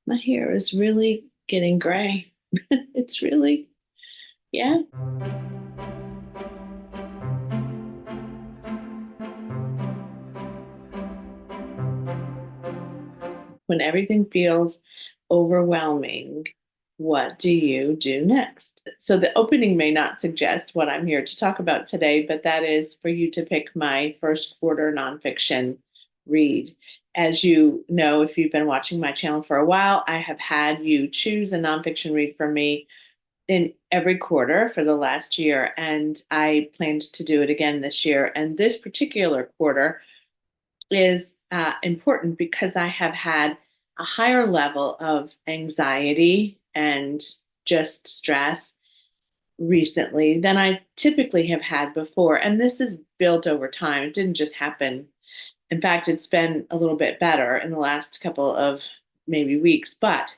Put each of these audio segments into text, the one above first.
My hair is really getting gray. It's really, yeah. When everything feels overwhelming, what do you do next? So, the opening may not suggest what I'm here to talk about today, but that is for you to pick my first quarter nonfiction read. As you know, if you've been watching my channel for a while, I have had you choose a nonfiction read for me in every quarter for the last year, and I planned to do it again this year. And this particular quarter is important because I have had a higher level of anxiety and just stress recently than I typically have had before. And this is built over time. It didn't just happen. In fact, it's been a little bit better in the last couple of maybe weeks, but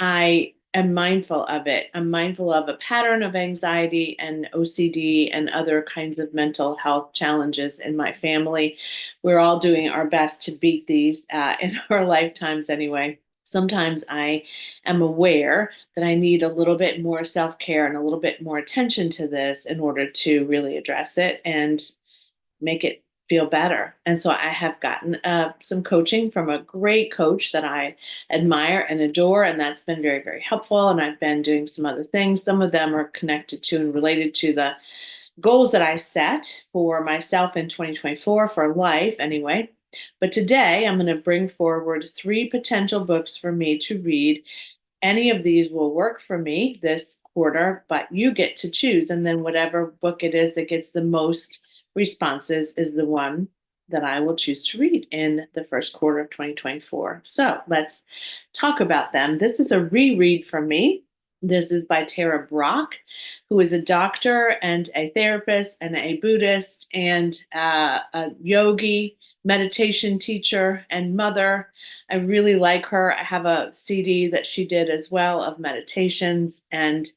I am mindful of it. I'm mindful of a pattern of anxiety and OCD and other kinds of mental health challenges in my family. We're all doing our best to beat these in our lifetimes anyway. Sometimes I am aware that I need a little bit more self care and a little bit more attention to this in order to really address it and make it feel better. And so I have gotten some coaching from a great coach that I admire and adore, and that's been very, very helpful. And I've been doing some other things. Some of them are connected to and related to the goals that I set for myself in 2024 for life, anyway. But today I'm going to bring forward three potential books for me to read. Any of these will work for me this quarter, but you get to choose. And then whatever book it is that gets the most responses is the one that I will choose to read in the first quarter of 2024. So let's talk about them. This is a reread for me. This is by Tara Brach, who is a doctor and a therapist and a Buddhist and a yogi, meditation teacher, and mother. I really like her. I have a CD that she did as well of meditations, and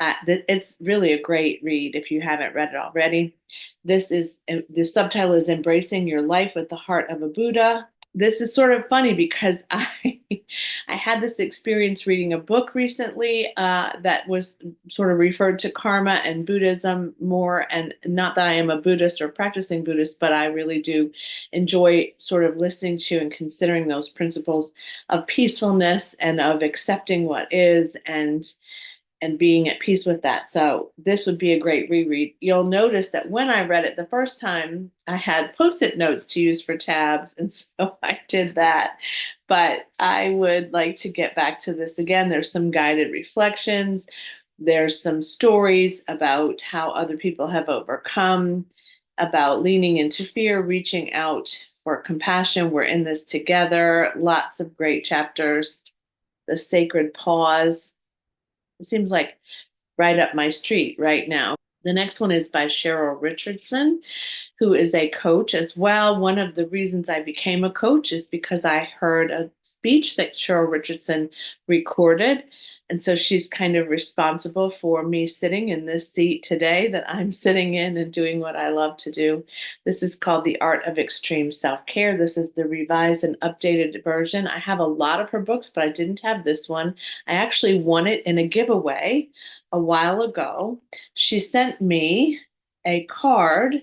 it's really a great read if you haven't read it already. The subtitle is Embracing Your Life with the Heart of a Buddha. This is sort of funny because I had this experience reading a book recently that was sort of referred to karma and Buddhism more, and not that I am a Buddhist or practicing Buddhist, but I really do enjoy sort of listening to and considering those principles of peacefulness and of accepting what is and being at peace with that. So this would be a great reread. You'll notice that when I read it the first time, I had post-it notes to use for tabs, and so I did that. But I would like to get back to this again. There's some guided reflections. There's some stories about how other people have overcome, about leaning into fear, reaching out for compassion. We're in this together. Lots of great chapters. The sacred pause. It seems like right up my street right now. The next one is by Cheryl Richardson, who is a coach as well. One of the reasons I became a coach is because I heard a speech that Cheryl Richardson recorded. And so she's kind of responsible for me sitting in this seat today that I'm sitting in and doing what I love to do. This is called The Art of Extreme Self-Care. This is the revised and updated version. I have a lot of her books, but I didn't have this one. I actually won it in a giveaway a while ago. She sent me a card.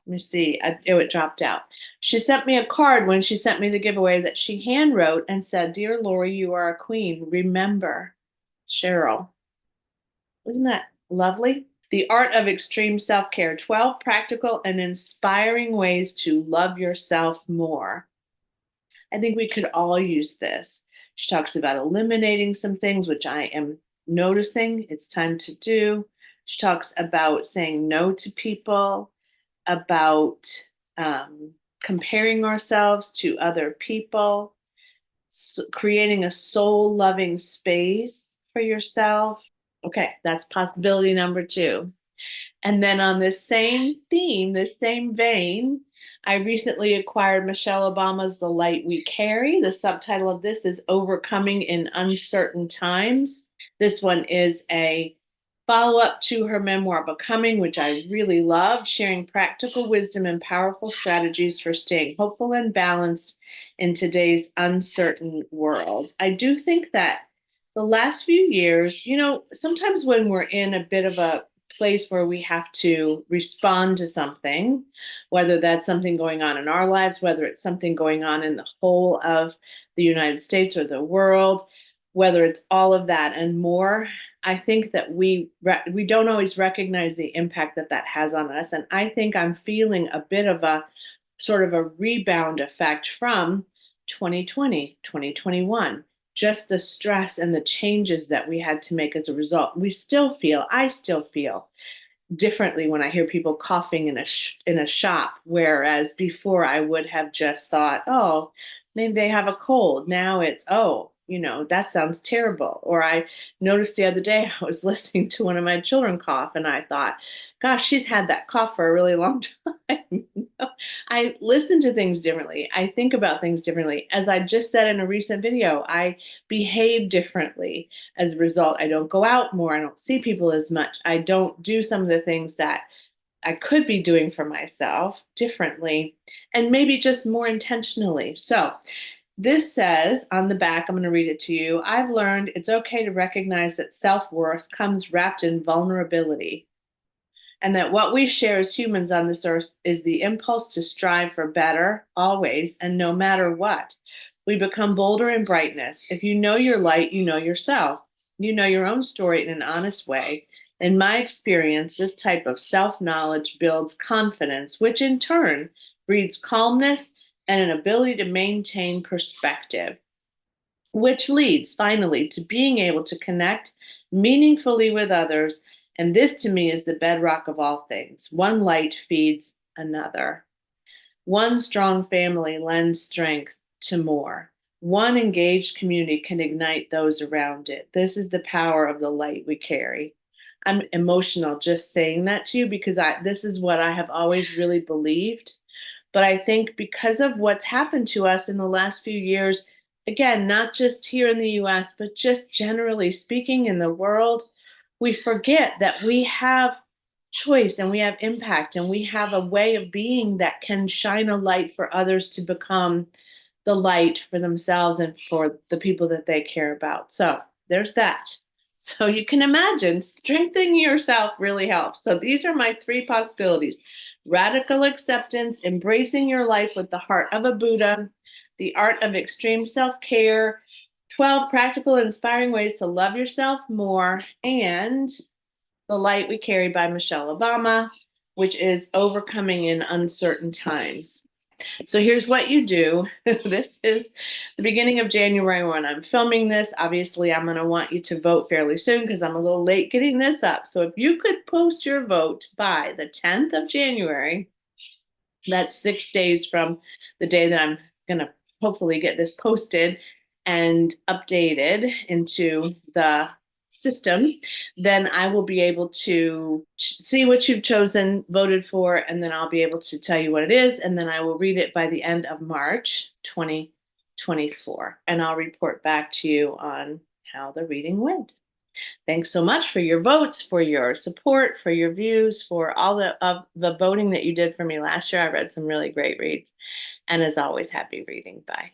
Let me see. It dropped out. She sent me a card when she sent me the giveaway that she hand wrote and said, "Dear Lori, you are a queen. Remember, Cheryl." Isn't that lovely? The Art of Extreme Self-Care, 12 practical and inspiring ways to love yourself more. I think we could all use this. She talks about eliminating some things, which I am noticing it's time to do. She talks about saying no to people, about um, comparing ourselves to other people, creating a soul loving space for yourself. Okay, that's possibility number two. And then on this same theme, this same vein, I recently acquired Michelle Obama's The Light We Carry. The subtitle of this is Overcoming in Uncertain Times. This one is a follow up to her memoir, Becoming, which I really loved, sharing practical wisdom and powerful strategies for staying hopeful and balanced in today's uncertain world. I do think that the last few years, sometimes when we're in a bit of a place where we have to respond to something, whether that's something going on in our lives, whether it's something going on in the whole of the United States or the world, whether it's all of that and more, I think that we don't always recognize the impact that that has on us. And I think I'm feeling a bit of a sort of a rebound effect from 2020, 2021. Just the stress and the changes that we had to make as a result. I still feel differently when I hear people coughing in a shop, whereas before I would have just thought, oh, maybe they have a cold. Now it's, oh, that sounds terrible. Or I noticed the other day I was listening to one of my children cough, and I thought, gosh, she's had that cough for a really long time. I listen to things differently. I think about things differently. As I just said in a recent video, I behave differently as a result. I don't go out more. I don't see people as much. I don't do some of the things that I could be doing for myself differently and maybe just more intentionally. So, this says on the back, I'm going to read it to you. I've learned it's okay to recognize that self worth comes wrapped in vulnerability, and that what we share as humans on this earth is the impulse to strive for better, always, and no matter what. We become bolder in brightness. If you know your light, you know yourself. You know your own story in an honest way. In my experience, this type of self knowledge builds confidence, which in turn breeds calmness and an ability to maintain perspective, which leads finally to being able to connect meaningfully with others. And this to me is the bedrock of all things. One light feeds another. One strong family lends strength to more. One engaged community can ignite those around it. This is the power of the light we carry. I'm emotional just saying that to you because this is what I have always really believed. But I think because of what's happened to us in the last few years, again, not just here in the US, but just generally speaking in the world, we forget that we have choice and we have impact and we have a way of being that can shine a light for others to become the light for themselves and for the people that they care about. So there's that. So you can imagine strengthening yourself really helps. So these are my three possibilities: radical acceptance, embracing your life with the heart of a Buddha, the art of extreme self care, 12 practical, inspiring ways to love yourself more, and The Light We Carry by Michelle Obama, which is overcoming in uncertain times. So here's what you do. This is the beginning of January when I'm filming this. Obviously, I'm going to want you to vote fairly soon because I'm a little late getting this up. So if you could post your vote by the 10th of January, that's 6 days from the day that I'm going to hopefully get this posted and updated into the system, then I will be able to see what you've chosen, voted for, and then I'll be able to tell you what it is. And then I will read it by the end of March 2024. And I'll report back to you on how the reading went. Thanks so much for your votes, for your support, for your views, for all of the voting that you did for me last year. I read some really great reads. And as always, happy reading. Bye.